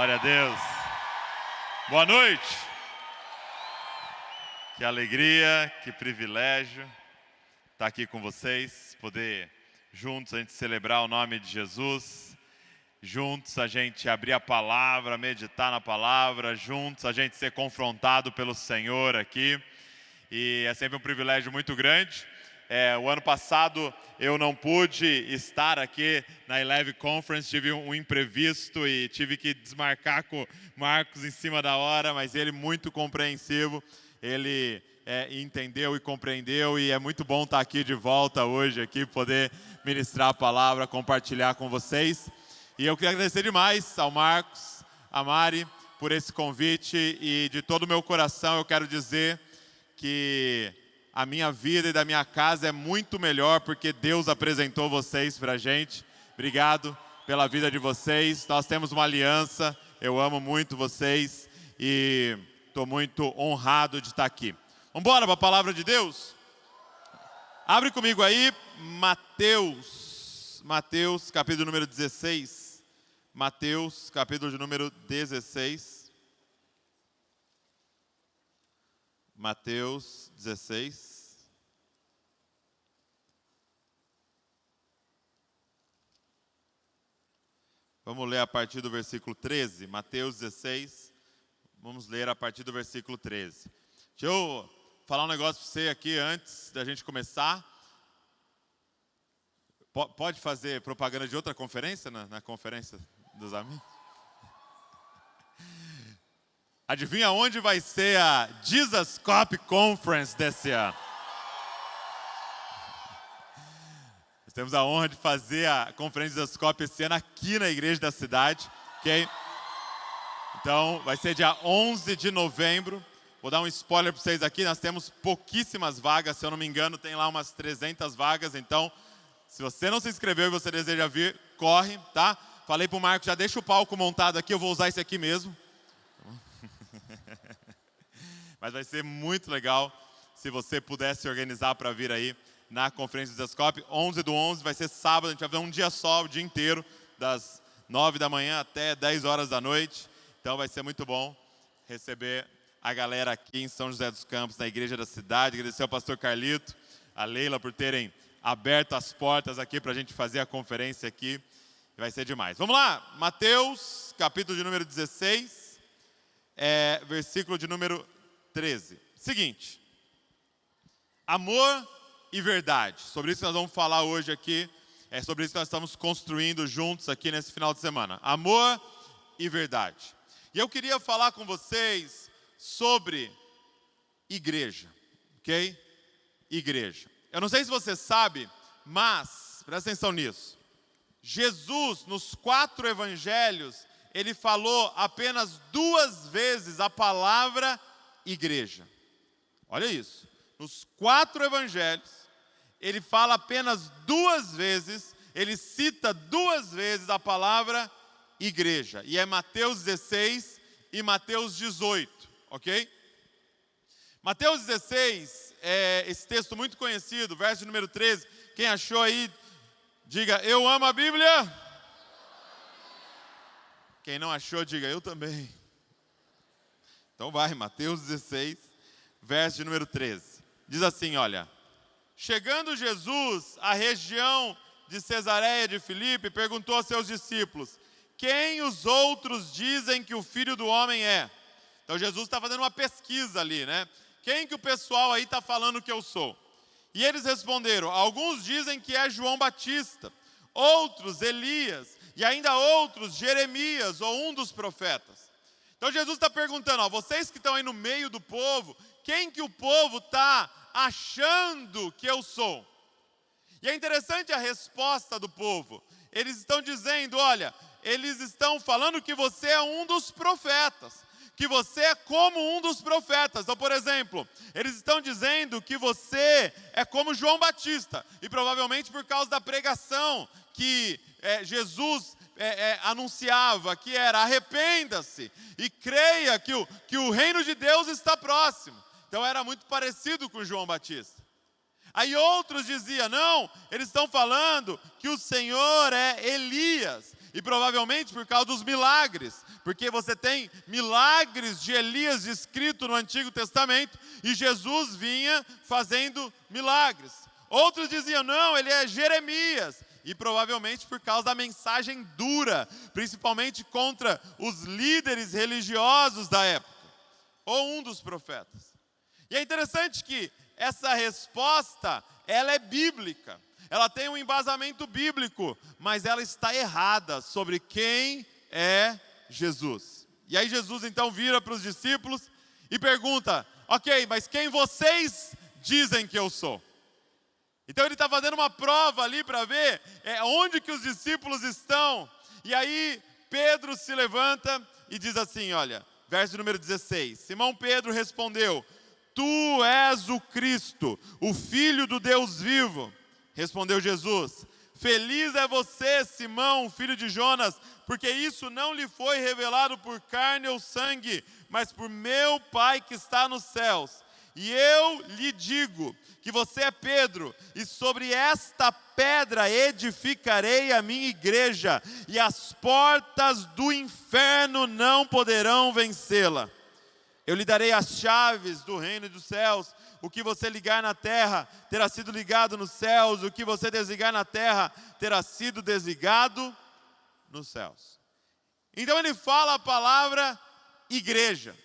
Glória a Deus. Boa noite. Que alegria, que privilégio estar aqui com vocês, poder juntos a gente celebrar o nome de Jesus, juntos a gente abrir a palavra, meditar na palavra, juntos a gente ser confrontado pelo Senhor aqui. E é sempre um privilégio muito grande. O ano passado eu não pude estar aqui na Eleve Conference, tive um imprevisto e tive que desmarcar com o Marcos em cima da hora, mas ele muito compreensivo, ele entendeu e compreendeu, e é muito bom estar aqui de volta hoje, aqui, poder ministrar a palavra, compartilhar com vocês. E eu queria agradecer demais ao Marcos, a Mari, por esse convite, e de todo o meu coração eu quero dizer que a minha vida e da minha casa é muito melhor porque Deus apresentou vocês pra gente. Obrigado pela vida de vocês. Nós temos uma aliança, eu amo muito vocês e estou muito honrado de estar aqui. Vamos embora para a palavra de Deus? Abre comigo aí, Mateus capítulo número 16. Mateus, capítulo de número 16. Mateus 16. Vamos ler a partir do versículo 13. Mateus 16. Vamos ler a partir do versículo 13. Deixa eu falar um negócio para você aqui antes da gente começar. Pode fazer propaganda de outra conferência na conferência dos amigos? Adivinha onde vai ser a Jesus Cop Conference desse ano? Nós temos a honra de fazer a conferência Jesus Cop esse ano aqui na igreja da cidade, ok? Então, vai ser dia 11 de novembro. Vou dar um spoiler para vocês aqui, nós temos pouquíssimas vagas, se eu não me engano, tem lá umas 300 vagas, então, se você não se inscreveu e você deseja vir, corre, tá? Falei pro Marcos, já deixa o palco montado aqui, eu vou usar esse aqui mesmo. Mas vai ser muito legal se você puder se organizar para vir aí na conferência do Zescop. 11/11 vai ser sábado, a gente vai fazer um dia só, o dia inteiro, das 9 da manhã até 10 horas da noite. Então vai ser muito bom receber a galera aqui em São José dos Campos, na igreja da cidade. Agradecer ao pastor Carlito, a Leila por terem aberto as portas aqui para a gente fazer a conferência aqui. Vai ser demais. Vamos lá, Mateus, capítulo de número 16, versículo de número 13. Seguinte, amor e verdade. Sobre isso que nós vamos falar hoje aqui. É sobre isso que nós estamos construindo juntos aqui nesse final de semana. Amor e verdade. E eu queria falar com vocês sobre igreja, ok? Igreja. Eu não sei se você sabe, mas, presta atenção nisso. Jesus, nos 4 evangelhos, ele falou apenas 2 vezes a palavra igreja. Olha isso. Nos 4 evangelhos, ele fala apenas 2 vezes, ele cita 2 vezes a palavra igreja. E é Mateus 16 e Mateus 18, ok? Mateus 16 é esse texto muito conhecido, verso número 13. Quem achou aí, diga, eu amo a Bíblia. Quem não achou, diga, eu também. Então vai, Mateus 16, verso de número 13. Diz assim, olha. Chegando Jesus à região de Cesareia de Filipe, perguntou aos seus discípulos, quem os outros dizem que o Filho do Homem é? Então Jesus está fazendo uma pesquisa ali, né? Quem que o pessoal aí está falando que eu sou? E eles responderam, alguns dizem que é João Batista, outros Elias, e ainda outros Jeremias ou um dos profetas. Então Jesus está perguntando, ó, vocês que estão aí no meio do povo, quem que o povo está achando que eu sou? E é interessante a resposta do povo. Eles estão dizendo, olha, eles estão falando que você é um dos profetas, que você é como um dos profetas. Então, por exemplo, eles estão dizendo que você é como João Batista, e provavelmente por causa da pregação que Jesus anunciava, que era arrependa-se e creia que o reino de Deus está próximo. Então era muito parecido com João Batista. Aí outros diziam, não, eles estão falando que o Senhor é Elias. E provavelmente por causa dos milagres, porque você tem milagres de Elias descrito no Antigo Testamento e Jesus vinha fazendo milagres. Outros diziam, não, ele é Jeremias. E provavelmente por causa da mensagem dura, principalmente contra os líderes religiosos da época, ou um dos profetas. E é interessante que essa resposta, ela é bíblica. Ela tem um embasamento bíblico, mas ela está errada sobre quem é Jesus. E aí Jesus então vira para os discípulos e pergunta, ok, mas quem vocês dizem que eu sou? Então ele está fazendo uma prova ali para ver onde que os discípulos estão. E aí Pedro se levanta e diz assim, olha, verso número 16. Simão Pedro respondeu, tu és o Cristo, o Filho do Deus vivo. Respondeu Jesus, feliz é você, Simão, filho de Jonas, porque isso não lhe foi revelado por carne ou sangue, mas por meu Pai que está nos céus. E eu lhe digo que você é Pedro, e sobre esta pedra edificarei a minha igreja, e as portas do inferno não poderão vencê-la. Eu lhe darei as chaves do reino dos céus. O que você ligar na terra terá sido ligado nos céus, o que você desligar na terra terá sido desligado nos céus. Então ele fala a palavra igreja.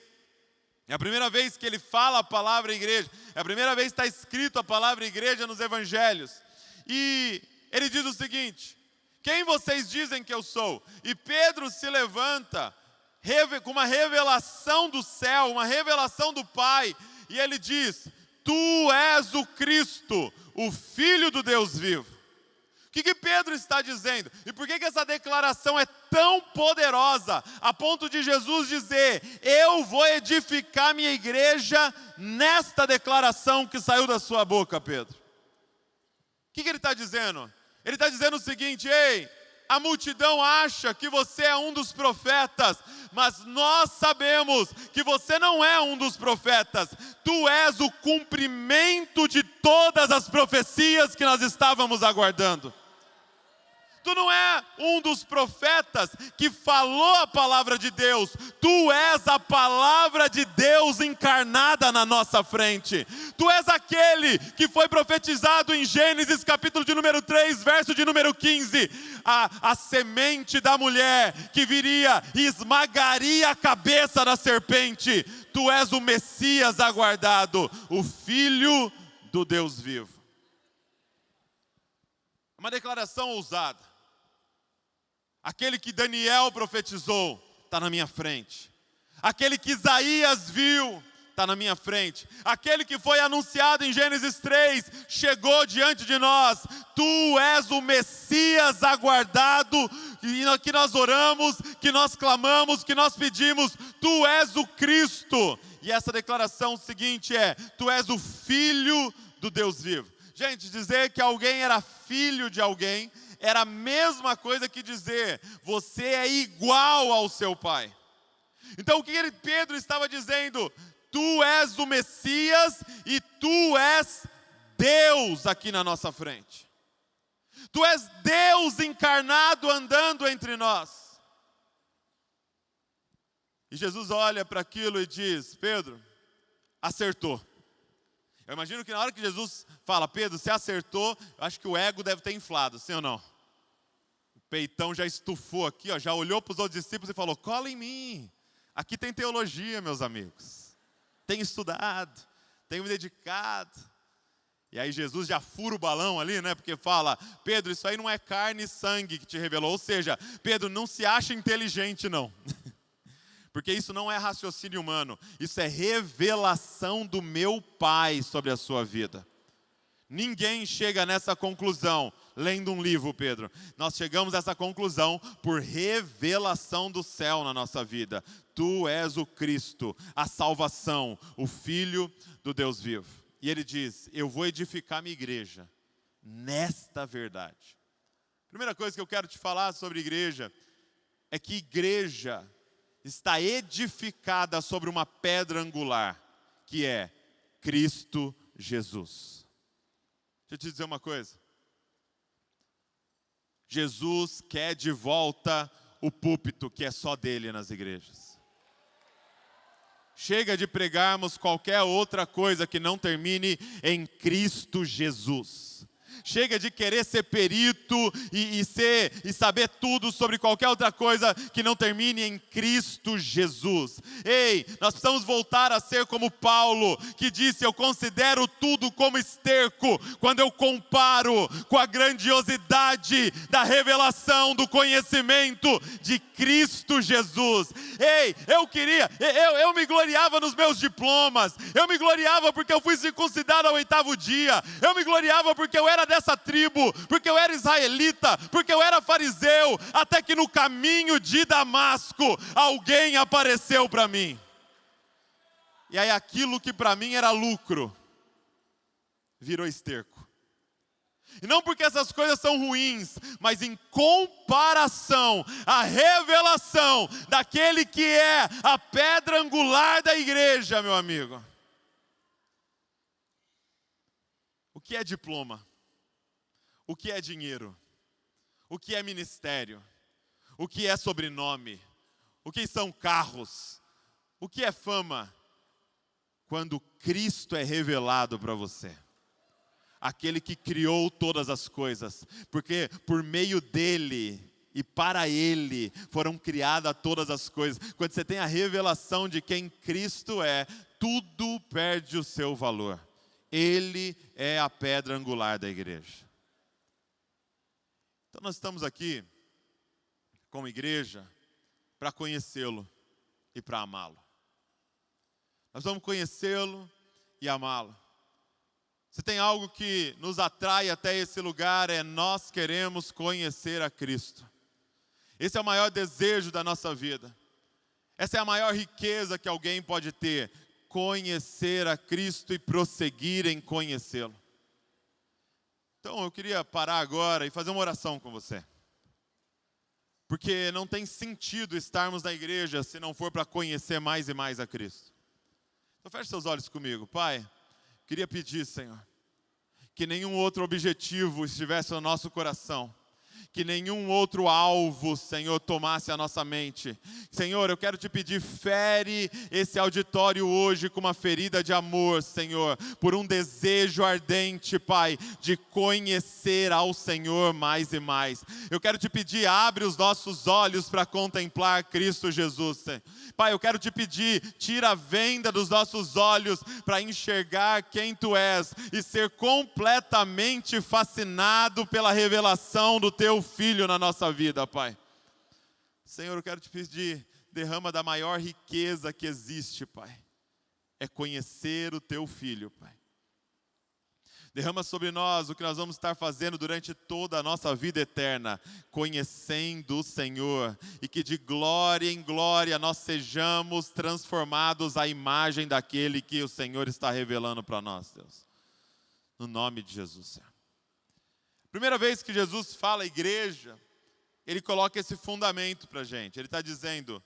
É a primeira vez que ele fala a palavra igreja. É a primeira vez que está escrito a palavra igreja nos evangelhos. E ele diz o seguinte, quem vocês dizem que eu sou? E Pedro se levanta com uma revelação do céu, uma revelação do Pai, e ele diz, tu és o Cristo, o Filho do Deus vivo. O que Pedro está dizendo? E por que essa declaração é tão poderosa, a ponto de Jesus dizer, eu vou edificar minha igreja nesta declaração que saiu da sua boca, Pedro? O que ele está dizendo? Ele está dizendo o seguinte, ei, a multidão acha que você é um dos profetas, mas nós sabemos que você não é um dos profetas. Tu és o cumprimento de todas as profecias que nós estávamos aguardando. Tu não é um dos profetas que falou a palavra de Deus. Tu és a palavra de Deus encarnada na nossa frente. Tu és aquele que foi profetizado em Gênesis capítulo de número 3, verso de número 15. A semente da mulher que viria e esmagaria a cabeça da serpente. Tu és o Messias aguardado, o Filho do Deus vivo. Uma declaração ousada. Aquele que Daniel profetizou, está na minha frente. Aquele que Isaías viu, está na minha frente. Aquele que foi anunciado em Gênesis 3, chegou diante de nós. Tu és o Messias aguardado, que nós oramos, que nós clamamos, que nós pedimos. Tu és o Cristo. E essa declaração seguinte é, tu és o Filho do Deus vivo. Gente, dizer que alguém era filho de alguém, era a mesma coisa que dizer, você é igual ao seu pai. Então o que Pedro estava dizendo? Tu és o Messias e tu és Deus aqui na nossa frente. Tu és Deus encarnado andando entre nós. E Jesus olha para aquilo e diz, Pedro, acertou. Eu imagino que na hora que Jesus fala, Pedro, você acertou, eu acho que o ego deve ter inflado, sim ou não? O peitão já estufou aqui, ó, já olhou para os outros discípulos e falou, cola em mim. Aqui tem teologia, meus amigos. Tenho estudado, tenho me dedicado. E aí Jesus já fura o balão ali, né? Porque fala, Pedro, isso aí não é carne e sangue que te revelou. Ou seja, Pedro, não se acha inteligente não. Porque isso não é raciocínio humano, isso é revelação do meu Pai sobre a sua vida. Ninguém chega nessa conclusão lendo um livro, Pedro. Nós chegamos a essa conclusão por revelação do céu na nossa vida. Tu és o Cristo, a salvação, o Filho do Deus vivo. E ele diz, eu vou edificar minha igreja nesta verdade. Primeira coisa que eu quero te falar sobre igreja é que igreja está edificada sobre uma pedra angular, que é Cristo Jesus. Deixa eu te dizer uma coisa. Jesus quer de volta o púlpito que é só dele nas igrejas. Chega de pregarmos qualquer outra coisa que não termine em Cristo Jesus. Chega de querer ser perito e saber tudo sobre qualquer outra coisa que não termine em Cristo Jesus. Ei, nós precisamos voltar a ser como Paulo, que disse: eu considero tudo como esterco, quando eu comparo com a grandiosidade da revelação, do conhecimento de Cristo Jesus. Ei, eu me gloriava nos meus diplomas, eu me gloriava porque eu fui circuncidado ao 8º dia, eu me gloriava porque eu era dessa tribo, porque eu era israelita, porque eu era fariseu, até que no caminho de Damasco, alguém apareceu para mim. E aí aquilo que para mim era lucro, virou esterco. E não porque essas coisas são ruins, mas em comparação à revelação daquele que é a pedra angular da igreja, meu amigo. O que é diploma? O que é dinheiro? O que é ministério? O que é sobrenome? O que são carros? O que é fama? Quando Cristo é revelado para você. Aquele que criou todas as coisas. Porque por meio dele e para ele foram criadas todas as coisas. Quando você tem a revelação de quem Cristo é, tudo perde o seu valor. Ele é a pedra angular da igreja. Então nós estamos aqui, como igreja, para conhecê-lo e para amá-lo. Nós vamos conhecê-lo e amá-lo. Se tem algo que nos atrai até esse lugar, é nós queremos conhecer a Cristo. Esse é o maior desejo da nossa vida. Essa é a maior riqueza que alguém pode ter, conhecer a Cristo e prosseguir em conhecê-lo. Então eu queria parar agora e fazer uma oração com você. Porque não tem sentido estarmos na igreja se não for para conhecer mais e mais a Cristo. Então feche seus olhos comigo. Pai, queria pedir, Senhor, que nenhum outro objetivo estivesse no nosso coração. Que nenhum outro alvo, Senhor, tomasse a nossa mente. Senhor, eu quero te pedir, fere esse auditório hoje com uma ferida de amor, Senhor, por um desejo ardente, Pai, de conhecer ao Senhor mais e mais. Eu quero te pedir, abre os nossos olhos para contemplar Cristo Jesus, Senhor. Pai, eu quero te pedir, tira a venda dos nossos olhos para enxergar quem Tu és e ser completamente fascinado pela revelação do Teu Filho na nossa vida, Pai. Senhor, eu quero te pedir, derrama da maior riqueza que existe, Pai. É conhecer o Teu Filho, Pai. Derrama sobre nós o que nós vamos estar fazendo durante toda a nossa vida eterna, conhecendo o Senhor, e que de glória em glória nós sejamos transformados à imagem daquele que o Senhor está revelando para nós, Deus. No nome de Jesus, Senhor. Primeira vez que Jesus fala igreja, Ele coloca esse fundamento para a gente. Ele está dizendo,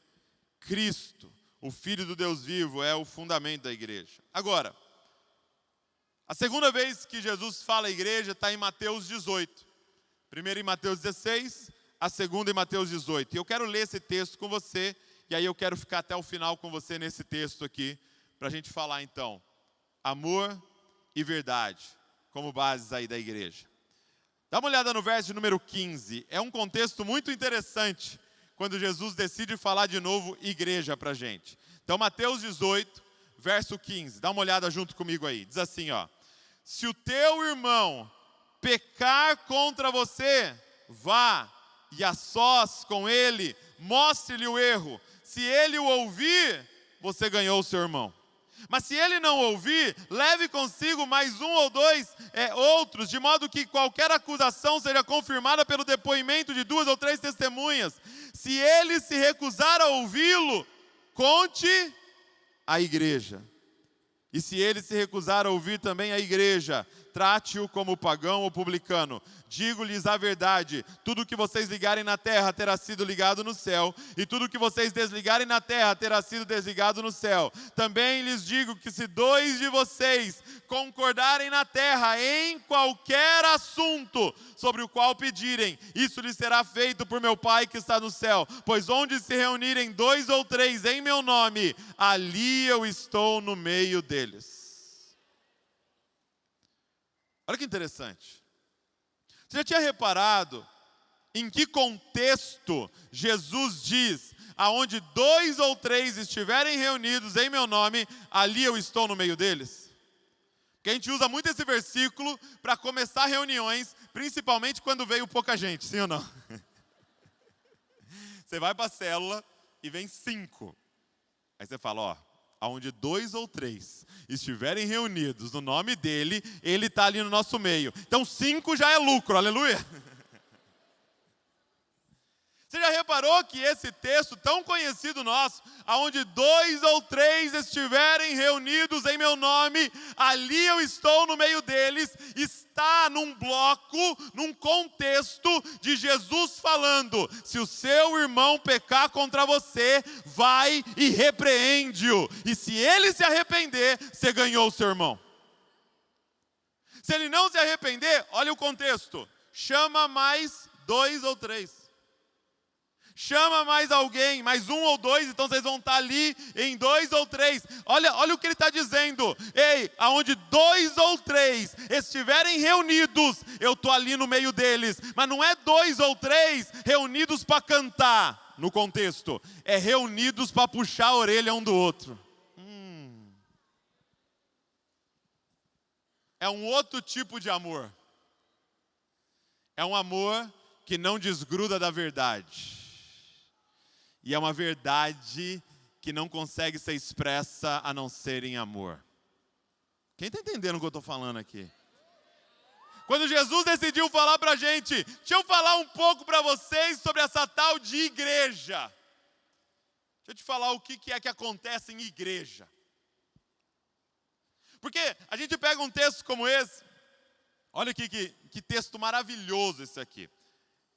Cristo, o Filho do Deus vivo, é o fundamento da igreja. Agora, a segunda vez que Jesus fala igreja está em Mateus 18. Primeiro em Mateus 16, a segunda em Mateus 18. E eu quero ler esse texto com você, e aí eu quero ficar até o final com você nesse texto aqui, para a gente falar então, amor e verdade, como bases aí da igreja. Dá uma olhada no verso de número 15. É um contexto muito interessante quando Jesus decide falar de novo igreja para a gente. Então, Mateus 18, verso 15. Dá uma olhada junto comigo aí. Diz assim, ó. Se o teu irmão pecar contra você, vá e a sós com ele, mostre-lhe o erro. Se ele o ouvir, você ganhou o seu irmão. Mas se ele não ouvir, leve consigo mais um ou dois outros, de modo que qualquer acusação seja confirmada pelo depoimento de 2 ou 3 testemunhas. Se ele se recusar a ouvi-lo, conte à igreja. E se ele se recusar a ouvir também a igreja, trate-o como pagão ou publicano. Digo-lhes a verdade, tudo que vocês ligarem na terra terá sido ligado no céu, e tudo que vocês desligarem na terra terá sido desligado no céu. Também lhes digo que se 2 de vocês concordarem na terra em qualquer assunto sobre o qual pedirem, isso lhes será feito por meu Pai que está no céu. Pois onde se reunirem 2 ou 3 em meu nome, ali eu estou no meio deles. Olha que interessante. Você já tinha reparado em que contexto Jesus diz, aonde 2 ou 3 estiverem reunidos em meu nome, ali eu estou no meio deles? Porque a gente usa muito esse versículo para começar reuniões, principalmente quando veio pouca gente, sim ou não? Você vai para a célula e vem 5. Aí você fala, ó, aonde 2 ou 3 estiverem reunidos no nome dele, ele está ali no nosso meio. Então 5 já é lucro, aleluia. Você já reparou que esse texto tão conhecido nosso, aonde 2 ou 3 estiverem reunidos em meu nome, ali eu estou no meio deles, está num bloco, num contexto de Jesus falando, se o seu irmão pecar contra você, vai e repreende-o. E se ele se arrepender, você ganhou o seu irmão. Se ele não se arrepender, olha o contexto, chama mais 2 ou 3. Chama mais alguém, mais 1 ou 2, então vocês vão estar ali em 2 ou 3. Olha o que ele está dizendo. Ei, aonde 2 ou 3 estiverem reunidos, eu estou ali no meio deles. Mas não é 2 ou 3 reunidos para cantar, no contexto. É reunidos para puxar a orelha um do outro. É um outro tipo de amor. É um amor que não desgruda da verdade. E é uma verdade que não consegue ser expressa a não ser em amor. Quem está entendendo o que eu estou falando aqui? Quando Jesus decidiu falar para a gente, deixa eu falar um pouco para vocês sobre essa tal de igreja. Deixa eu te falar o que é que acontece em igreja. Porque a gente pega um texto como esse, olha aqui que texto maravilhoso esse aqui.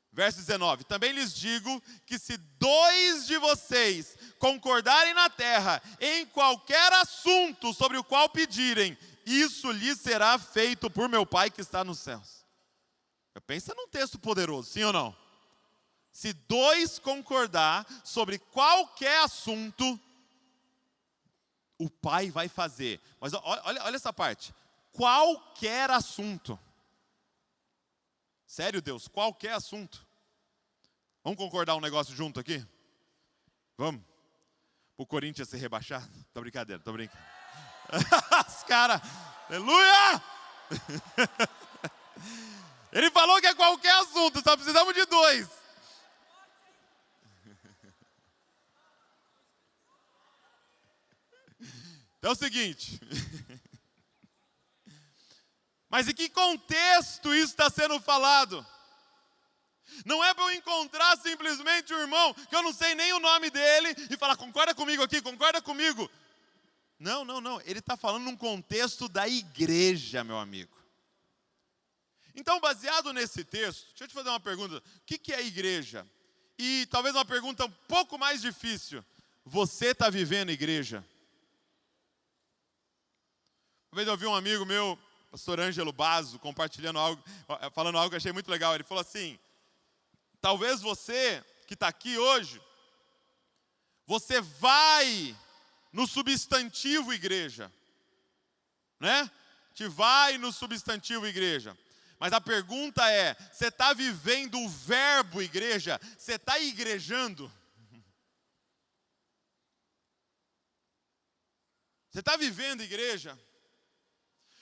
Verso 19, também lhes digo que se 2 de vocês concordarem na terra em qualquer assunto sobre o qual pedirem, isso lhes será feito por meu Pai que está nos céus. Pensa num texto poderoso, sim ou não? Se 2 concordar sobre qualquer assunto, o Pai vai fazer. Mas olha essa parte, qualquer assunto. Sério, Deus, qualquer assunto. Vamos concordar um negócio junto aqui? Vamos? O Corinthians ser rebaixado? Tô brincadeira, tô brincando. Os caras, aleluia! Ele falou que é qualquer assunto, só precisamos de 2. Então é o seguinte. Mas em que contexto isso está sendo falado? Não é para eu encontrar simplesmente um irmão que eu não sei nem o nome dele e falar, concorda comigo aqui, concorda comigo. Não. Ele está falando num contexto da igreja, meu amigo. Então, baseado nesse texto, deixa eu te fazer uma pergunta. O que é igreja? E talvez uma pergunta um pouco mais difícil. Você está vivendo igreja? Uma vez eu ouvi um amigo meu, pastor Ângelo Basso, compartilhando algo, falando algo que eu achei muito legal. Ele falou assim, talvez você que está aqui hoje, você vai no substantivo igreja, né? Te vai no substantivo igreja. Mas a pergunta é, você está vivendo o verbo igreja? Você está igrejando? Você está vivendo igreja?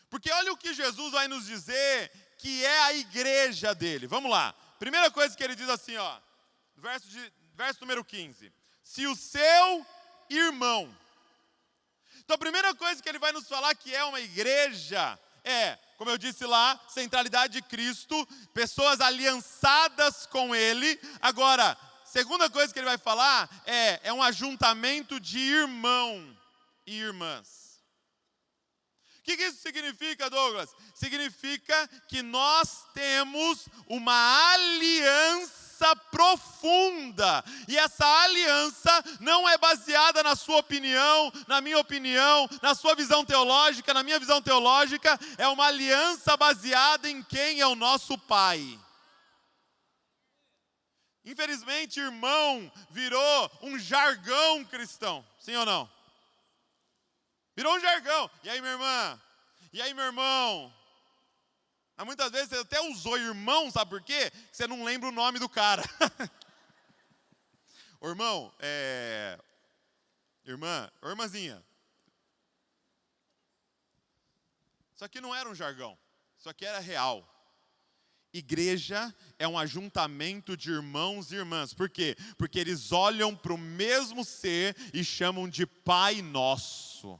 Porque olha o que Jesus vai nos dizer que é a igreja dele. Vamos lá. Primeira coisa que ele diz assim, ó, verso número 15. Se o seu irmão. Então a primeira coisa que ele vai nos falar que é uma igreja é, como eu disse lá, centralidade de Cristo, pessoas aliançadas com ele. Agora, segunda coisa que ele vai falar é um ajuntamento de irmão e irmãs. que isso significa, Douglas? Significa que nós temos uma aliança profunda. E essa aliança não é baseada na sua opinião, na minha opinião, na sua visão teológica, na minha visão teológica. É uma aliança baseada em quem é o nosso Pai. Infelizmente, irmão virou um jargão cristão. Sim ou não? Virou um jargão. E aí, minha irmã? E aí, meu irmão? Mas muitas vezes você até usou irmão, sabe por quê? Você não lembra o nome do cara. Ô, irmão, irmã, ô, irmãzinha. Isso aqui não era um jargão. Isso aqui era real. Igreja é um ajuntamento de irmãos e irmãs. Por quê? Porque eles olham para o mesmo ser e chamam de Pai Nosso.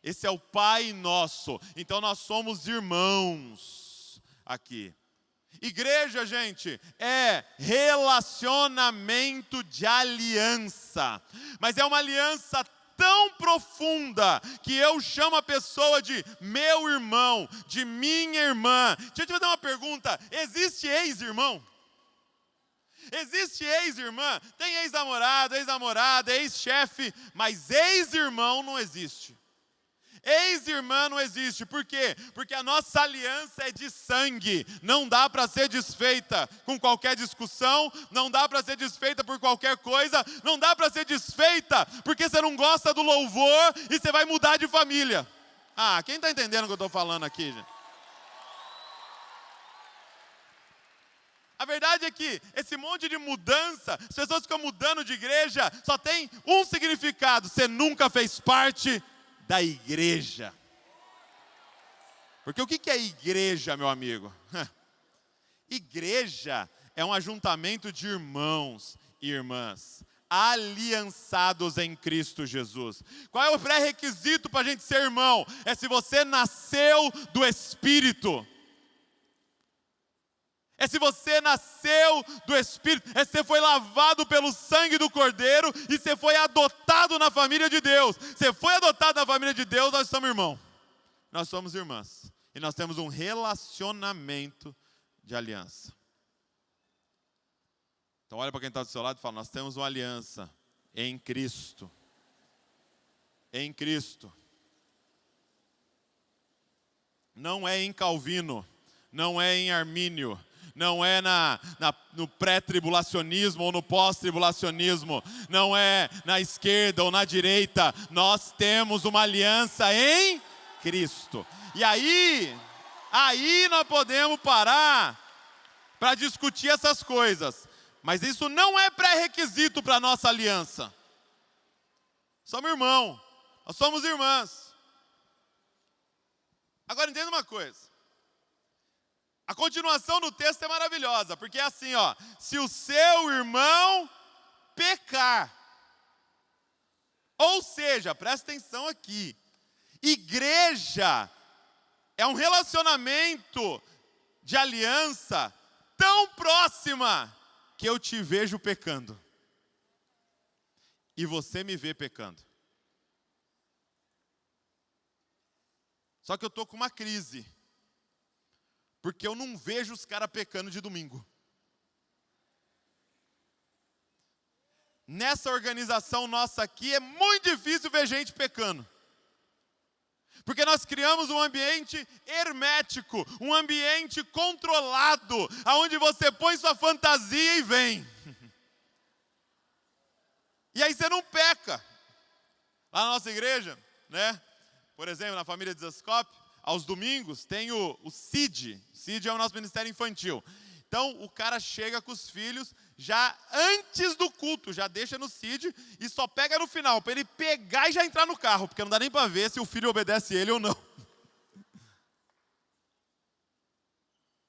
Esse é o Pai Nosso. Então nós somos irmãos aqui. Igreja, gente, é relacionamento de aliança. Mas é uma aliança tão profunda que eu chamo a pessoa de meu irmão, de minha irmã. Deixa eu te fazer uma pergunta: existe ex-irmão? Existe ex-irmã? Tem ex-namorado, ex-namorada, ex-chefe, mas ex-irmão não existe. Ex-irmã não existe. Por quê? Porque a nossa aliança é de sangue. Não dá para ser desfeita com qualquer discussão. Não dá para ser desfeita por qualquer coisa. Não dá para ser desfeita porque você não gosta do louvor e você vai mudar de família. Ah, quem está entendendo o que eu estou falando aqui, gente? A verdade é que esse monte de mudança, as pessoas ficam mudando de igreja, só tem um significado: você nunca fez parte da igreja. Porque o que é igreja, meu amigo? Igreja é um ajuntamento de irmãos e irmãs, aliançados em Cristo Jesus. Qual é o pré-requisito para a gente ser irmão? É se você nasceu do Espírito. É se você nasceu do Espírito, é se você foi lavado pelo sangue do Cordeiro e você foi adotado na família de Deus. Você foi adotado na família de Deus, nós somos irmãos. Nós somos irmãs. E nós temos um relacionamento de aliança. Então olha para quem está do seu lado e fala: nós temos uma aliança em Cristo. Em Cristo. Não é em Calvino, não é em Armínio. Não é no pré-tribulacionismo ou no pós-tribulacionismo. Não é na esquerda ou na direita. Nós temos uma aliança em Cristo. E aí nós podemos parar para discutir essas coisas. Mas isso não é pré-requisito para a nossa aliança. Somos irmãos. Nós somos irmãs. Agora entenda uma coisa. A continuação do texto é maravilhosa, porque é assim, ó: se o seu irmão pecar. Ou seja, presta atenção aqui. Igreja é um relacionamento de aliança tão próxima que eu te vejo pecando. E você me vê pecando. Só que eu estou com uma crise. Porque eu não vejo os caras pecando de domingo. Nessa organização nossa aqui é muito difícil ver gente pecando. Porque nós criamos um ambiente hermético, um ambiente controlado, onde você põe sua fantasia e vem. E aí você não peca. Lá na nossa igreja, né? Por exemplo, na família de Zascope, aos domingos tem o CID. O CID é o nosso ministério infantil. Então o cara chega com os filhos já antes do culto, já deixa no CID e só pega no final, para ele pegar e já entrar no carro, porque não dá nem para ver se o filho obedece ele ou não.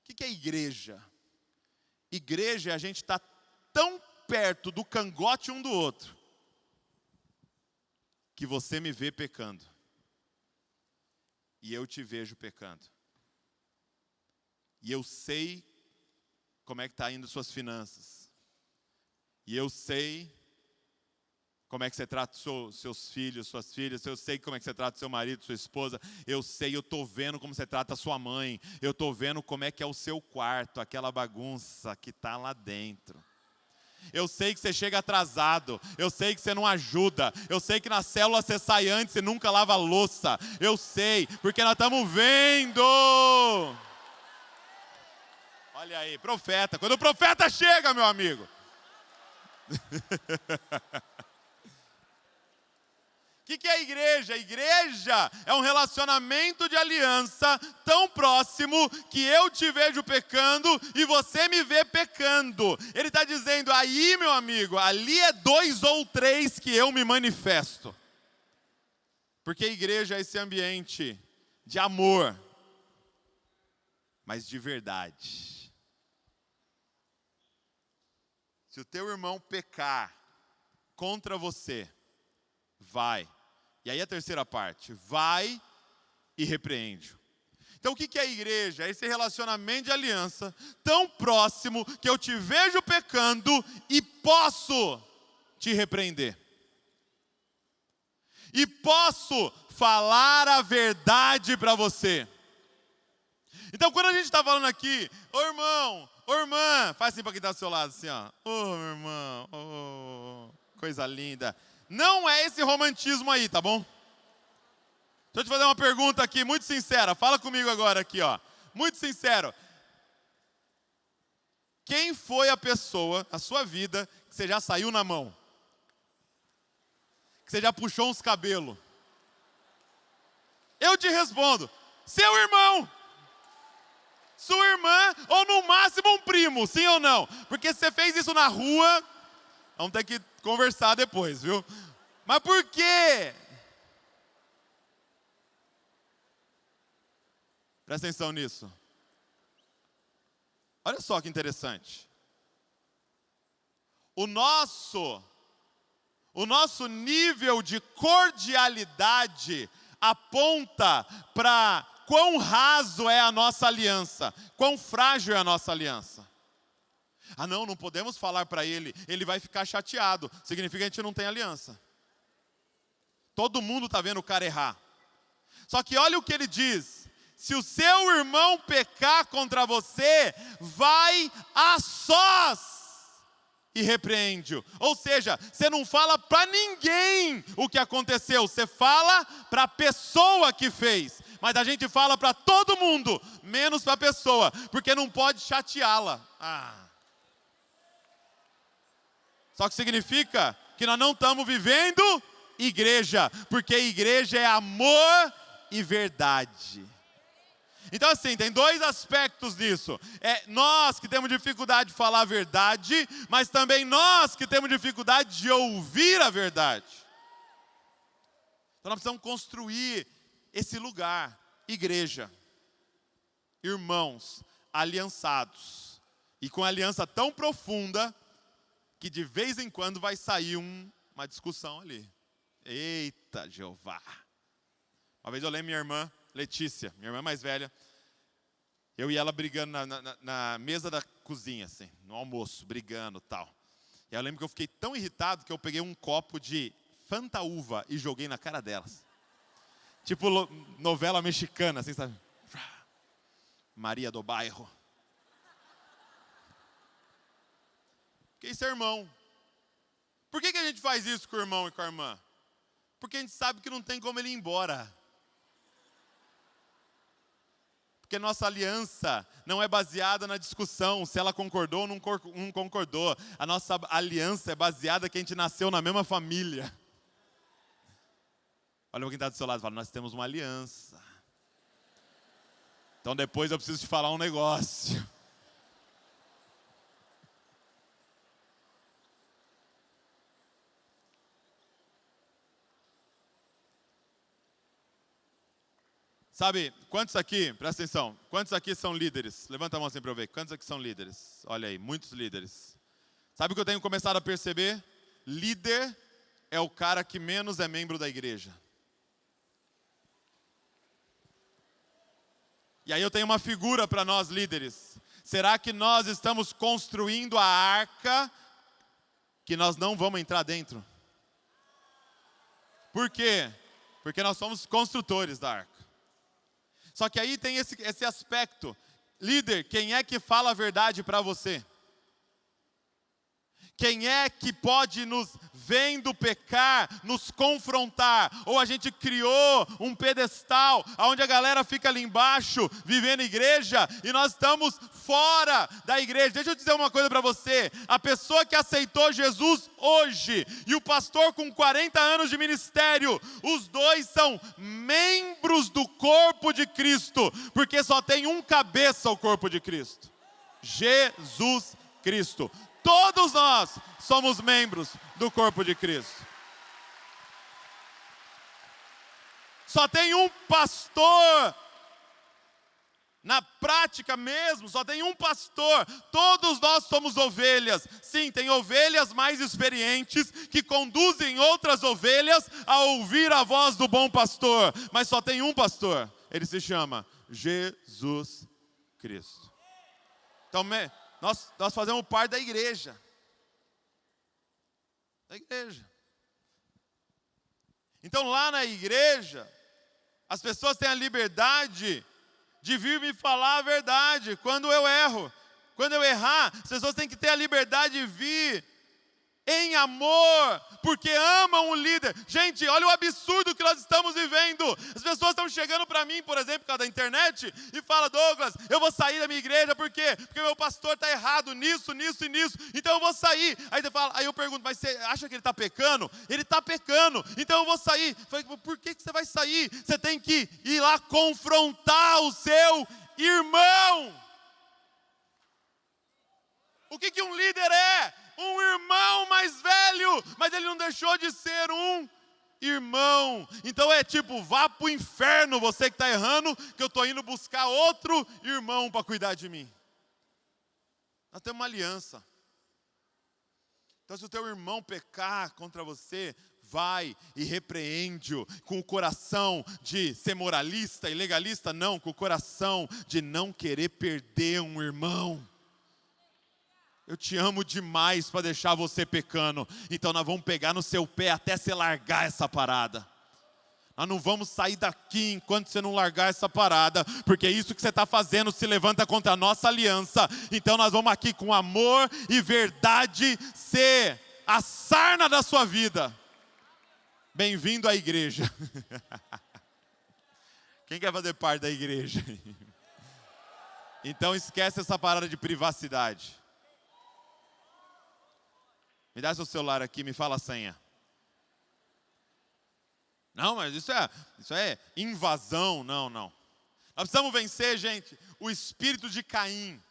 O que é igreja? Igreja é a gente estar tão perto do cangote um do outro, que você me vê pecando. E eu te vejo pecando. E eu sei como é que está indo suas finanças. E eu sei como é que você trata seus filhos, suas filhas, eu sei como é que você trata seu marido, sua esposa, eu estou vendo como você trata a sua mãe, eu estou vendo como é que é o seu quarto, aquela bagunça que está lá dentro. Eu sei que você chega atrasado, eu sei que você não ajuda, eu sei que na célula você sai antes e nunca lava a louça, eu sei, porque nós estamos vendo. Olha aí, profeta, quando o profeta chega, meu amigo. O que é a igreja? A igreja é um relacionamento de aliança tão próximo que eu te vejo pecando e você me vê pecando. Ele está dizendo, aí meu amigo, ali é 2 ou 3 que eu me manifesto. Porque a igreja é esse ambiente de amor, mas de verdade. Se o teu irmão pecar contra você, vai. E aí a terceira parte, vai e repreende. Então o que é a igreja? É esse relacionamento de aliança tão próximo que eu te vejo pecando e posso te repreender. E posso falar a verdade para você. Então quando a gente está falando aqui, ô irmão, ô irmã, faz assim para quem está do seu lado, assim ó, ô irmão, ô, coisa linda. Não é esse romantismo aí, tá bom? Deixa eu te fazer uma pergunta aqui, muito sincera. Fala comigo agora aqui, ó. Muito sincero. Quem foi a pessoa, a sua vida, que você já saiu na mão? Que você já puxou uns cabelos? Eu te respondo, seu irmão. Sua irmã, ou no máximo um primo, sim ou não? Porque se você fez isso na rua, vamos ter que conversar depois, viu? Mas por quê? Presta atenção nisso. Olha só que interessante. O nosso nível de cordialidade aponta para quão raso é a nossa aliança, quão frágil é a nossa aliança. Ah não podemos falar para ele, ele vai ficar chateado, significa que a gente não tem aliança. Todo mundo está vendo o cara errar. Só que olha o que ele diz, se o seu irmão pecar contra você, vai a sós e repreende-o. Ou seja, você não fala para ninguém o que aconteceu, você fala para a pessoa que fez. Mas a gente fala para todo mundo, menos para a pessoa, porque não pode chateá-la. Só que significa que nós não estamos vivendo igreja, porque igreja é amor e verdade. Então assim, tem 2 aspectos nisso. É nós que temos dificuldade de falar a verdade, mas também nós que temos dificuldade de ouvir a verdade. Então nós precisamos construir esse lugar, igreja, irmãos, aliançados. E com aliança tão profunda, que de vez em quando vai sair uma discussão ali. Eita, Jeová. Uma vez eu lembro minha irmã, Letícia, minha irmã mais velha, eu e ela brigando na mesa da cozinha, assim, no almoço, brigando e tal. E eu lembro que eu fiquei tão irritado que eu peguei um copo de Fanta-uva e joguei na cara delas. Tipo novela mexicana, assim, sabe? Maria do Bairro. Porque isso é irmão. Por que a gente faz isso com o irmão e com a irmã? Porque a gente sabe que não tem como ele ir embora. Porque nossa aliança não é baseada na discussão, se ela concordou ou não concordou. A nossa aliança é baseada que a gente nasceu na mesma família. Olha quem está do seu lado e fala, nós temos uma aliança. Então depois eu preciso te falar um negócio. Sabe, quantos aqui, presta atenção, quantos aqui são líderes? Levanta a mão assim para eu ver, quantos aqui são líderes? Olha aí, muitos líderes. Sabe o que eu tenho começado a perceber? Líder é o cara que menos é membro da igreja. E aí eu tenho uma figura para nós líderes. Será que nós estamos construindo a arca que nós não vamos entrar dentro? Por quê? Porque nós somos construtores da arca. Só que aí tem esse aspecto. Líder, quem é que fala a verdade para você? Quem é que pode nos vendo pecar, nos confrontar? Ou a gente criou um pedestal, onde a galera fica ali embaixo, vivendo igreja, e nós estamos fora da igreja. Deixa eu dizer uma coisa para você. A pessoa que aceitou Jesus hoje, e o pastor com 40 anos de ministério, os dois são membros do corpo de Cristo, porque só tem um cabeça o corpo de Cristo. Jesus Cristo. Todos nós somos membros do corpo de Cristo. Só tem um pastor, na prática mesmo, só tem um pastor. Todos nós somos ovelhas. Sim, tem ovelhas mais experientes que conduzem outras ovelhas a ouvir a voz do bom pastor. Mas só tem um pastor. Ele se chama Jesus Cristo. Então, nós fazemos parte da igreja. Da igreja. Então lá na igreja, as pessoas têm a liberdade de vir me falar a verdade quando eu erro. Quando eu errar, as pessoas têm que ter a liberdade de vir em amor, porque amam o líder. Gente, olha o absurdo que nós estamos vivendo. As pessoas estão chegando para mim, por exemplo, por causa da internet, e falam: Douglas, eu vou sair da minha igreja, por quê? Porque meu pastor está errado nisso, nisso e nisso, então eu vou sair. Aí eu pergunto: mas você acha que ele está pecando? Ele está pecando, então eu vou sair. Eu falei: por que você vai sair? Você tem que ir lá confrontar o seu irmão. O que um líder é? Um irmão mais velho, mas ele não deixou de ser um irmão. Então é tipo: vá para o inferno você que está errando, que eu estou indo buscar outro irmão para cuidar de mim. Nós temos uma aliança. Então se o teu irmão pecar contra você, vai e repreende-o com o coração de ser moralista e legalista, não, com o coração de não querer perder um irmão. Eu te amo demais para deixar você pecando. Então nós vamos pegar no seu pé até você largar essa parada. Nós não vamos sair daqui enquanto você não largar essa parada, porque isso que você está fazendo se levanta contra a nossa aliança. Então nós vamos aqui com amor e verdade ser a sarna da sua vida. Bem-vindo à igreja. Quem quer fazer parte da igreja? Então esquece essa parada de privacidade. Me dá seu celular aqui, me fala a senha. Não, mas isso é invasão. Não. Nós precisamos vencer, gente, o espírito de Caim.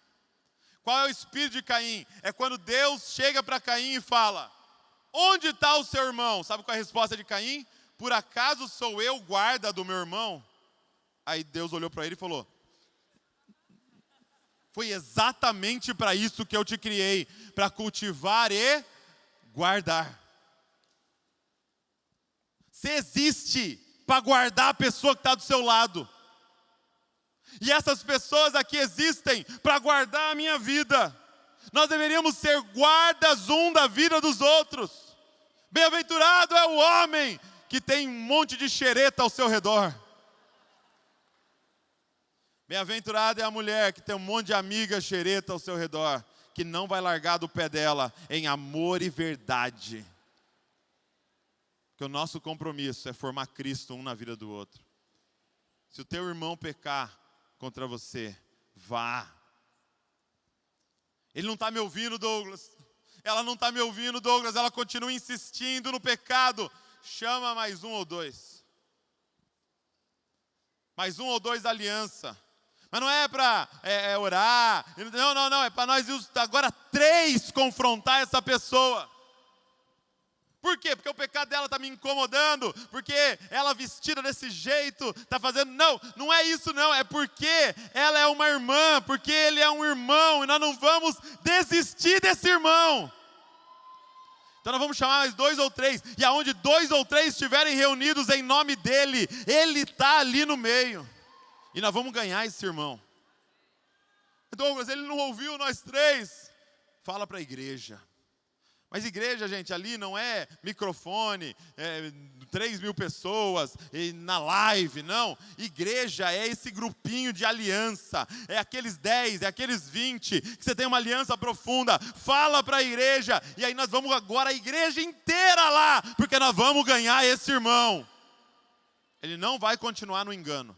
Qual é o espírito de Caim? É quando Deus chega para Caim e fala: onde está o seu irmão? Sabe qual é a resposta de Caim? Por acaso sou eu guarda do meu irmão? Aí Deus olhou para ele e falou: foi exatamente para isso que eu te criei, para cultivar e guardar. Você existe para guardar a pessoa que está do seu lado. E essas pessoas aqui existem para guardar a minha vida. Nós deveríamos ser guardas um da vida dos outros. Bem-aventurado é o homem que tem um monte de xereta ao seu redor. Bem-aventurada é a mulher que tem um monte de amiga xereta ao seu redor, que não vai largar do pé dela em amor e verdade. Porque o nosso compromisso é formar Cristo um na vida do outro. Se o teu irmão pecar contra você, vá. Ele não está me ouvindo, Douglas. Ela não está me ouvindo, Douglas. Ela continua insistindo no pecado. Chama mais um ou dois. Mais um ou dois da aliança. Mas não é para orar. Não. É para nós agora 3 confrontar essa pessoa. Por quê? Porque o pecado dela está me incomodando. Porque ela vestida desse jeito está fazendo. Não é isso não. É porque ela é uma irmã. Porque ele é um irmão. E nós não vamos desistir desse irmão. Então nós vamos chamar mais 2 ou 3. E aonde 2 ou 3 estiverem reunidos em nome dele, ele está ali no meio. E nós vamos ganhar esse irmão. Douglas, ele não ouviu nós 3. Fala para a igreja. Mas igreja, gente, ali não é microfone, 3.000 pessoas e na live, não. Igreja é esse grupinho de aliança, é aqueles 10, é aqueles 20, que você tem uma aliança profunda. Fala para a igreja, e aí nós vamos agora a igreja inteira lá, porque nós vamos ganhar esse irmão. Ele não vai continuar no engano.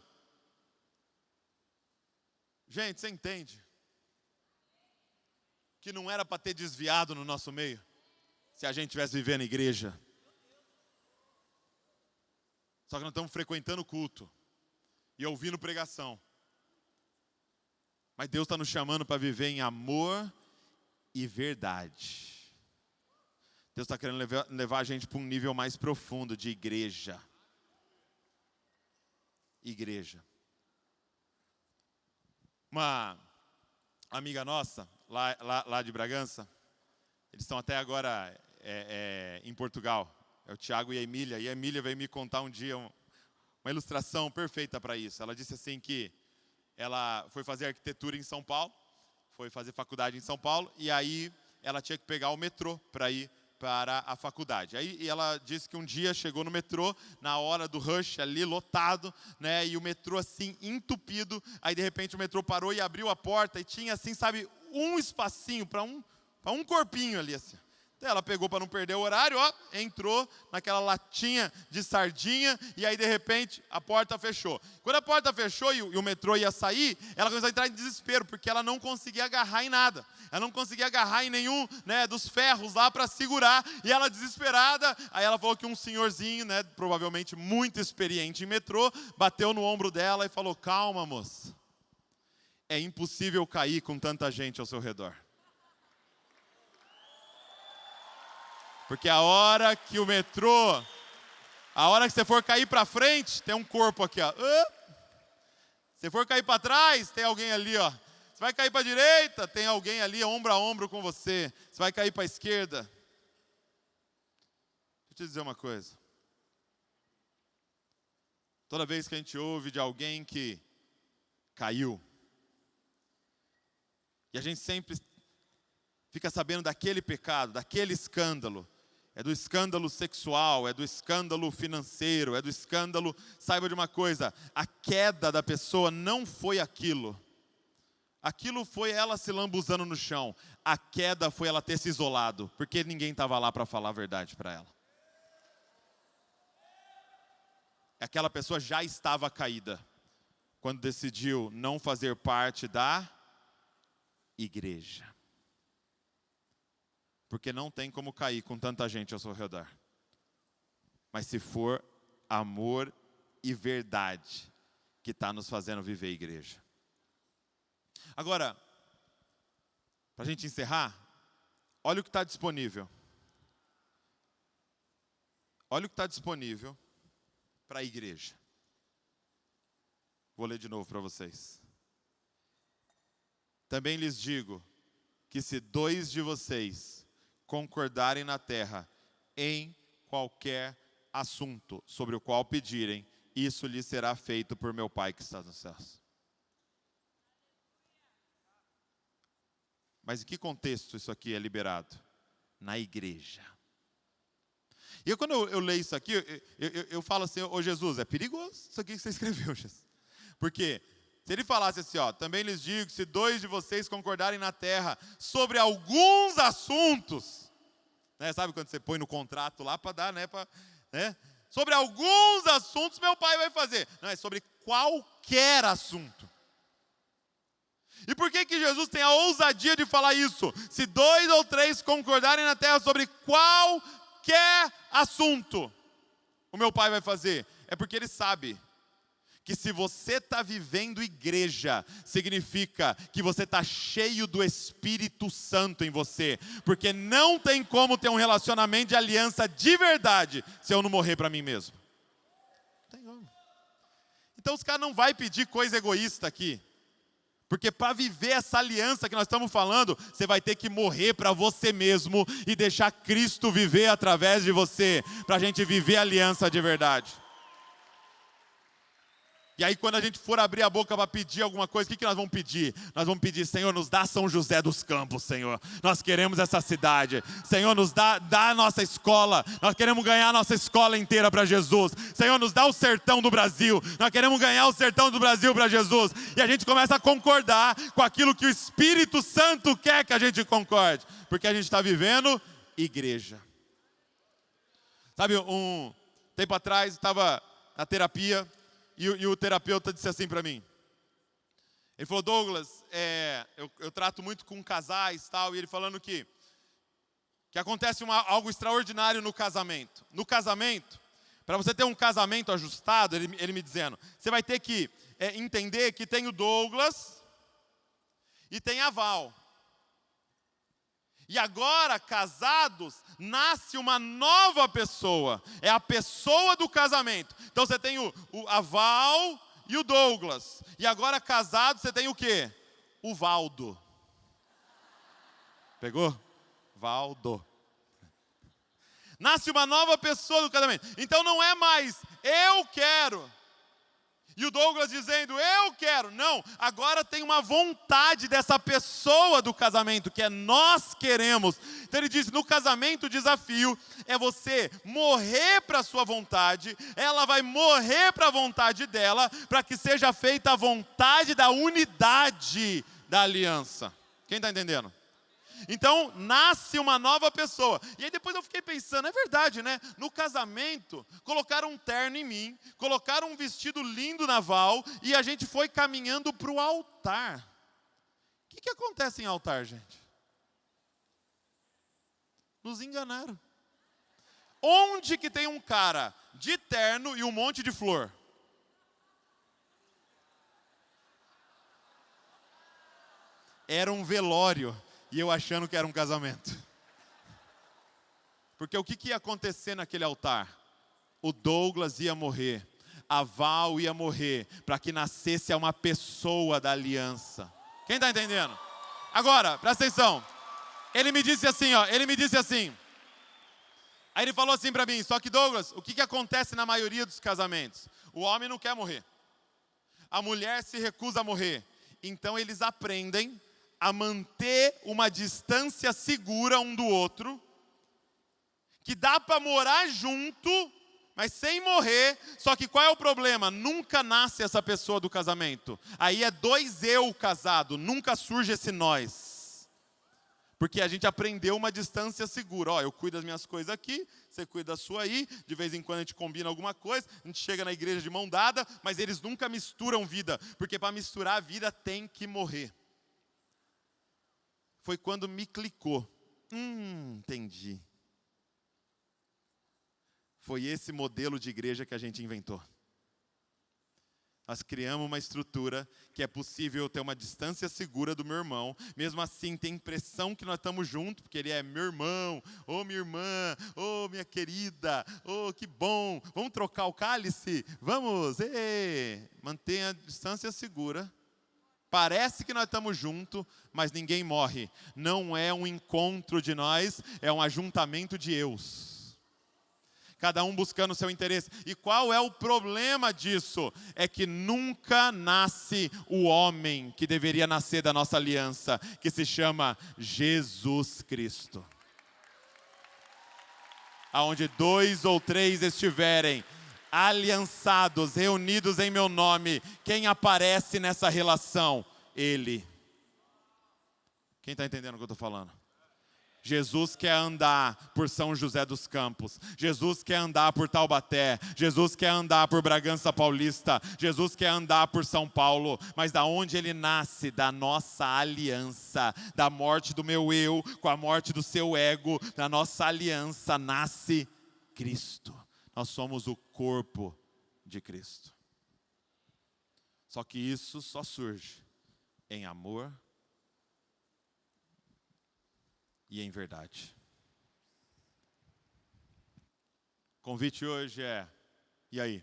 Gente, você entende que não era para ter desviado no nosso meio? Se a gente estivesse vivendo a igreja. Só que nós estamos frequentando o culto e ouvindo pregação. Mas Deus está nos chamando para viver em amor e verdade. Deus está querendo levar a gente para um nível mais profundo de igreja. Igreja. Uma amiga nossa, lá de Bragança, eles estão até agora em Portugal. É o Tiago e a Emília. E a Emília veio me contar um dia uma ilustração perfeita para isso. Ela disse assim que ela foi fazer arquitetura em São Paulo, foi fazer faculdade em São Paulo, e aí ela tinha que pegar o metrô para ir para a faculdade. Aí ela disse que um dia chegou no metrô, na hora do rush ali, lotado, né, e o metrô assim, entupido. Aí de repente o metrô parou e abriu a porta e tinha assim, sabe, um espacinho para um corpinho ali assim. Então ela pegou para não perder o horário, entrou naquela latinha de sardinha e aí de repente a porta fechou. Quando a porta fechou e o metrô ia sair, ela começou a entrar em desespero, porque ela não conseguia agarrar em nada. Ela não conseguia agarrar em nenhum, né, dos ferros lá para segurar. E ela desesperada, aí ela falou que um senhorzinho, né, provavelmente muito experiente em metrô, bateu no ombro dela e falou: calma, moça. É impossível cair com tanta gente ao seu redor. Porque a hora que você for cair para frente, tem um corpo aqui, ó. Se for cair para trás, tem alguém ali, ó. Você vai cair para a direita, tem alguém ali, ombro a ombro com você. Você vai cair para a esquerda. Deixa eu te dizer uma coisa. Toda vez que a gente ouve de alguém que caiu, e a gente sempre fica sabendo daquele pecado, daquele escândalo. É do escândalo sexual, é do escândalo financeiro, é do escândalo... Saiba de uma coisa, a queda da pessoa não foi aquilo. Aquilo foi ela se lambuzando no chão. A queda foi ela ter se isolado, porque ninguém estava lá para falar a verdade para ela. Aquela pessoa já estava caída, quando decidiu não fazer parte da igreja. Porque não tem como cair com tanta gente ao seu redor. Mas se for amor e verdade que está nos fazendo viver a igreja. Agora, para a gente encerrar, olha o que está disponível. Olha o que está disponível para a igreja. Vou ler de novo para vocês. Também lhes digo que se 2 de vocês concordarem na terra em qualquer assunto sobre o qual pedirem, isso lhes será feito por meu Pai que está nos céus. Mas em que contexto isso aqui é liberado? Na igreja. E quando eu leio isso aqui, eu falo assim: ô Jesus, é perigoso isso aqui que você escreveu, Jesus. Porque se ele falasse assim, também lhes digo que se 2 de vocês concordarem na terra sobre alguns assuntos, né, sabe quando você põe no contrato lá para dar, né, sobre alguns assuntos meu Pai vai fazer. Não, é sobre qualquer assunto. E por que Jesus tem a ousadia de falar isso? Se 2 ou 3 concordarem na terra sobre qualquer assunto, o meu Pai vai fazer. É porque Ele sabe que se você está vivendo igreja, significa que você está cheio do Espírito Santo em você. Porque não tem como ter um relacionamento de aliança de verdade se eu não morrer para mim mesmo. Não tem como. Então os caras não vão pedir coisa egoísta aqui. Porque para viver essa aliança que nós estamos falando, você vai ter que morrer para você mesmo e deixar Cristo viver através de você, para a gente viver a aliança de verdade. E aí quando a gente for abrir a boca para pedir alguma coisa, o que nós vamos pedir? Nós vamos pedir, Senhor, nos dá São José dos Campos, Senhor. Nós queremos essa cidade. Senhor, nos dá a nossa escola. Nós queremos ganhar a nossa escola inteira para Jesus. Senhor, nos dá o sertão do Brasil. Nós queremos ganhar o sertão do Brasil para Jesus. E a gente começa a concordar com aquilo que o Espírito Santo quer que a gente concorde. Porque a gente está vivendo igreja. Sabe, um tempo atrás, estava na terapia e o terapeuta disse assim para mim. Ele falou, Douglas, eu trato muito com casais e tal, e ele falando que acontece algo extraordinário no casamento. No casamento, para você ter um casamento ajustado, ele me dizendo, você vai ter que entender que tem o Douglas e tem a Val. E agora, casados, nasce uma nova pessoa. É a pessoa do casamento. Então você tem a Val e o Douglas. E agora, casado, você tem o quê? O Valdo. Pegou? Valdo. Nasce uma nova pessoa do casamento. Então não é mais eu quero. E o Douglas dizendo, eu quero. Não, agora tem uma vontade dessa pessoa do casamento, que é nós queremos. Então ele diz, no casamento o desafio é você morrer para a sua vontade, ela vai morrer para a vontade dela, para que seja feita a vontade da unidade da aliança. Quem está entendendo? Então, nasce uma nova pessoa. E aí depois eu fiquei pensando, é verdade, né? No casamento, colocaram um terno em mim, colocaram um vestido lindo na Val, e a gente foi caminhando para o altar. O que acontece em altar, gente? Nos enganaram. Onde que tem um cara de terno e um monte de flor? Era um velório. E eu achando que era um casamento. Porque o que ia acontecer naquele altar? O Douglas ia morrer, a Val ia morrer, para que nascesse uma pessoa da aliança. Quem está entendendo? Agora, presta atenção. Ele me disse assim, Aí ele falou assim para mim, só que Douglas, o que acontece na maioria dos casamentos? O homem não quer morrer. A mulher se recusa a morrer. Então eles aprendem a manter uma distância segura um do outro, que dá para morar junto, mas sem morrer. Só que qual é o problema? Nunca nasce essa pessoa do casamento. Aí é dois eu casado, nunca surge esse nós. Porque a gente aprendeu uma distância segura. Ó, eu cuido das minhas coisas aqui, você cuida da sua aí, de vez em quando a gente combina alguma coisa, a gente chega na igreja de mão dada, mas eles nunca misturam vida, porque para misturar a vida tem que morrer. Foi quando me clicou. Entendi. Foi esse modelo de igreja que a gente inventou. Nós criamos uma estrutura que é possível ter uma distância segura do meu irmão. Mesmo assim, tem impressão que nós estamos juntos, porque ele é meu irmão, ou minha irmã, ou minha querida, que bom. Vamos trocar o cálice? Vamos! Mantenha a distância segura. Parece que nós estamos juntos, mas ninguém morre. Não é um encontro de nós, é um ajuntamento de eus. Cada um buscando o seu interesse. E qual é o problema disso? É que nunca nasce o homem que deveria nascer da nossa aliança, que se chama Jesus Cristo. Aonde 2 ou 3 estiverem aliançados, reunidos em meu nome, quem aparece nessa relação? Ele. Quem está entendendo o que eu estou falando? Jesus quer andar por São José dos Campos. Jesus quer andar por Taubaté. Jesus quer andar por Bragança Paulista. Jesus quer andar por São Paulo. Mas da onde ele nasce? Da nossa aliança. Da morte do meu eu com a morte do seu ego. Da nossa aliança nasce Cristo. Nós somos o corpo de Cristo. Só que isso só surge em amor e em verdade. O convite hoje é, e aí?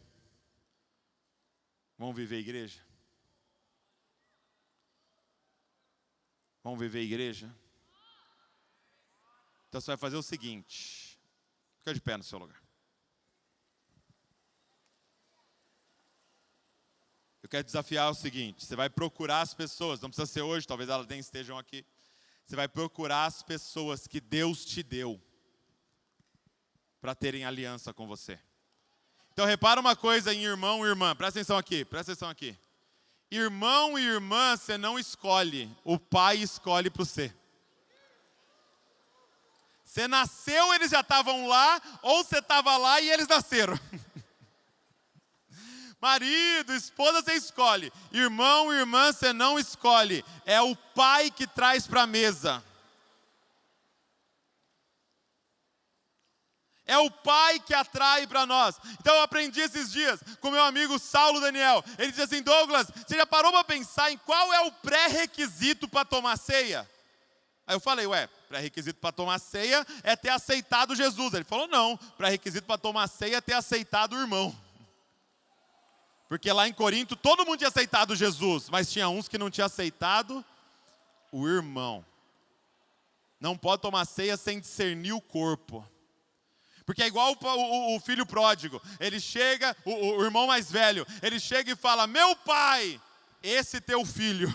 Vamos viver igreja? Vamos viver igreja? Então você vai fazer o seguinte, fica de pé no seu lugar. Eu quero desafiar o seguinte: você vai procurar as pessoas, não precisa ser hoje, talvez elas nem estejam aqui. Você vai procurar as pessoas que Deus te deu para terem aliança com você. Então repara uma coisa em irmão e irmã, presta atenção aqui. Irmão e irmã você não escolhe, o pai escolhe para você. Você nasceu, eles já estavam lá, ou você estava lá e eles nasceram. Marido, esposa, você escolhe. Irmão, irmã, você não escolhe. É o pai que traz para a mesa. É o pai que atrai para nós. Então eu aprendi esses dias com meu amigo Saulo Daniel. Ele disse assim: Douglas, você já parou para pensar em qual é o pré-requisito para tomar ceia? Aí eu falei, pré-requisito para tomar ceia é ter aceitado Jesus. Ele falou, não, pré-requisito para tomar ceia é ter aceitado o irmão. Porque lá em Corinto todo mundo tinha aceitado Jesus, mas tinha uns que não tinham aceitado o irmão. Não pode tomar ceia sem discernir o corpo. Porque é igual o filho pródigo. Ele chega, o irmão mais velho, ele chega e fala: meu pai, esse teu filho.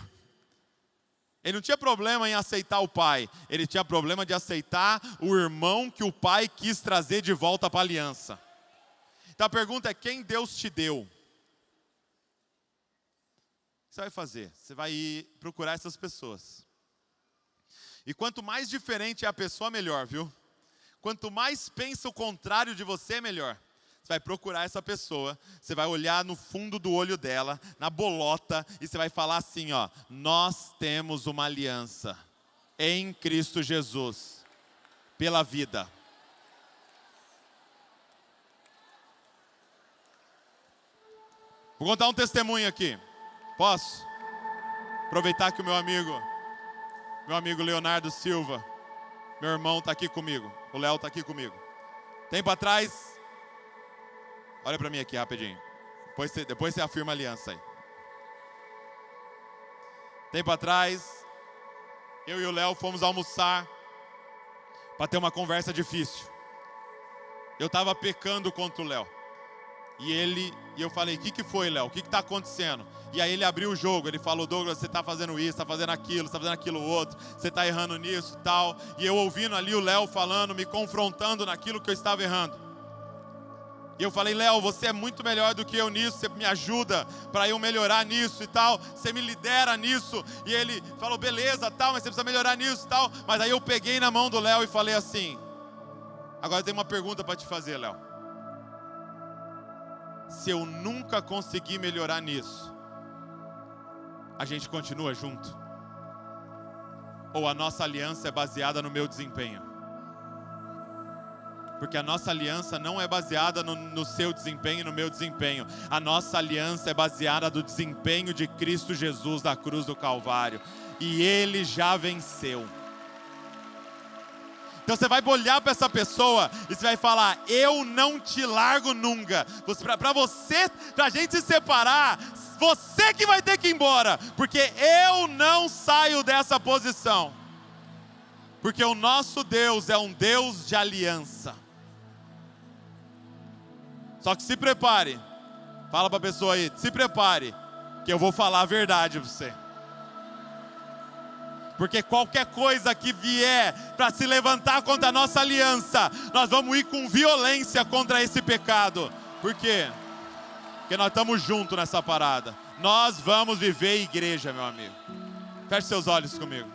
Ele não tinha problema em aceitar o pai. Ele tinha problema de aceitar o irmão que o pai quis trazer de volta para a aliança. Então a pergunta é: quem Deus te deu? O que você vai fazer? Você vai ir procurar essas pessoas. E quanto mais diferente é a pessoa, melhor, viu? Quanto mais pensa o contrário de você, melhor. Você vai procurar essa pessoa, você vai olhar no fundo do olho dela, na bolota, e você vai falar assim, ó: nós temos uma aliança em Cristo Jesus, pela vida. Vou contar um testemunho aqui. Posso? Aproveitar que o meu amigo Leonardo Silva, meu irmão está aqui comigo. O Léo está aqui comigo. Tempo atrás, olha para mim aqui rapidinho. Depois você afirma a aliança aí. Tempo atrás, eu e o Léo fomos almoçar para ter uma conversa difícil. Eu estava pecando contra o Léo. E eu falei: o que foi, Léo? O que está acontecendo? E aí ele abriu o jogo, ele falou: Douglas, você está fazendo isso, está fazendo aquilo, você está fazendo aquilo outro, você está errando nisso e tal. E eu ouvindo ali o Léo falando, me confrontando naquilo que eu estava errando. E eu falei: Léo, você é muito melhor do que eu nisso, você me ajuda para eu melhorar nisso e tal, você me lidera nisso. E ele falou: beleza, tal, mas você precisa melhorar nisso e tal. Mas aí eu peguei na mão do Léo e falei assim: agora eu tenho uma pergunta para te fazer, Léo. Se eu nunca conseguir melhorar nisso, a gente continua junto? Ou a nossa aliança é baseada no meu desempenho? Porque a nossa aliança não é baseada no seu desempenho e no meu desempenho. A nossa aliança é baseada no desempenho de Cristo Jesus na cruz do Calvário. E Ele já venceu. Então você vai olhar para essa pessoa e você vai falar: eu não te largo nunca. Para a gente se separar, você que vai ter que ir embora, porque eu não saio dessa posição. Porque o nosso Deus é um Deus de aliança. Só que se prepare, fala para a pessoa aí, se prepare, que eu vou falar a verdade para você. Porque qualquer coisa que vier para se levantar contra a nossa aliança, nós vamos ir com violência contra esse pecado. Por quê? Porque nós estamos juntos nessa parada. Nós vamos viver igreja, meu amigo. Feche seus olhos comigo.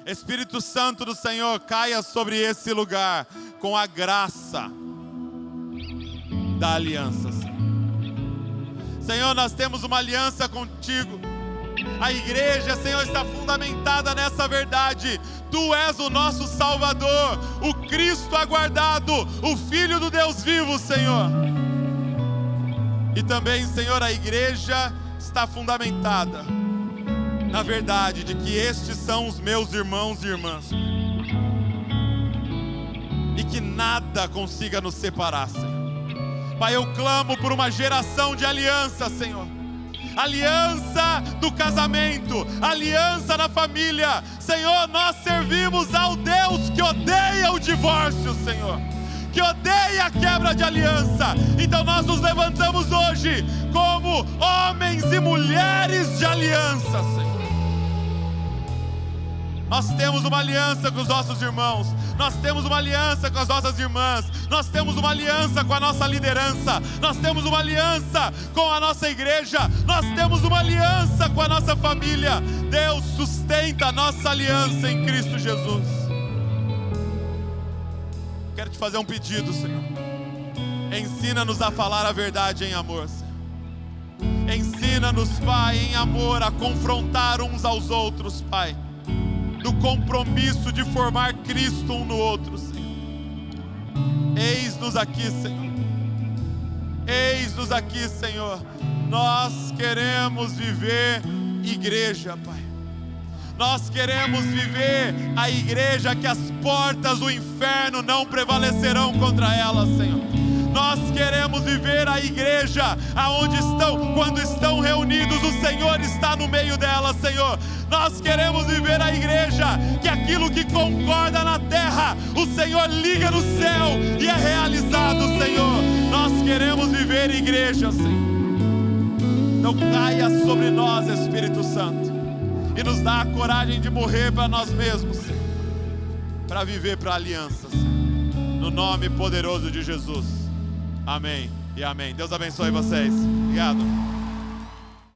Espírito Santo do Senhor, caia sobre esse lugar com a graça da aliança. Senhor, nós temos uma aliança contigo. A igreja, Senhor, está fundamentada nessa verdade. Tu és o nosso Salvador, o Cristo aguardado, o Filho do Deus vivo, Senhor. E também, Senhor, a igreja está fundamentada na verdade de que estes são os meus irmãos e irmãs. E que nada consiga nos separar, Senhor. Pai, eu clamo por uma geração de aliança, Senhor. Aliança do casamento, aliança na família. Senhor, nós servimos ao Deus que odeia o divórcio, Senhor. que odeia a quebra de aliança. Então nós nos levantamos hoje como homens e mulheres de aliança, Senhor. Nós temos uma aliança com os nossos irmãos, nós temos uma aliança com as nossas irmãs, nós temos uma aliança com a nossa liderança, nós temos uma aliança com a nossa igreja, nós temos uma aliança com a nossa família. Deus sustenta a nossa aliança em Cristo Jesus. Quero te fazer um pedido, Senhor. Ensina-nos a falar a verdade em amor, Senhor. Ensina-nos, Pai, em amor, a confrontar uns aos outros, Pai, do compromisso de formar Cristo um no outro, Senhor. Eis-nos aqui, Senhor. Eis-nos aqui, Senhor. Nós queremos viver igreja, Pai. Nós queremos viver a igreja que as portas do inferno não prevalecerão contra ela, Senhor. Nós queremos viver a igreja aonde estão, quando estão reunidos, o Senhor está no meio dela, Senhor. Nós queremos viver a igreja que aquilo que concorda na terra, o Senhor liga no céu e é realizado, Senhor. Nós queremos viver igreja, Senhor. Então caia sobre nós, Espírito Santo, e nos dá a coragem de morrer para nós mesmos, Senhor, para viver para a aliança, Senhor. No nome poderoso de Jesus. Amém e amém. Deus abençoe vocês. Obrigado.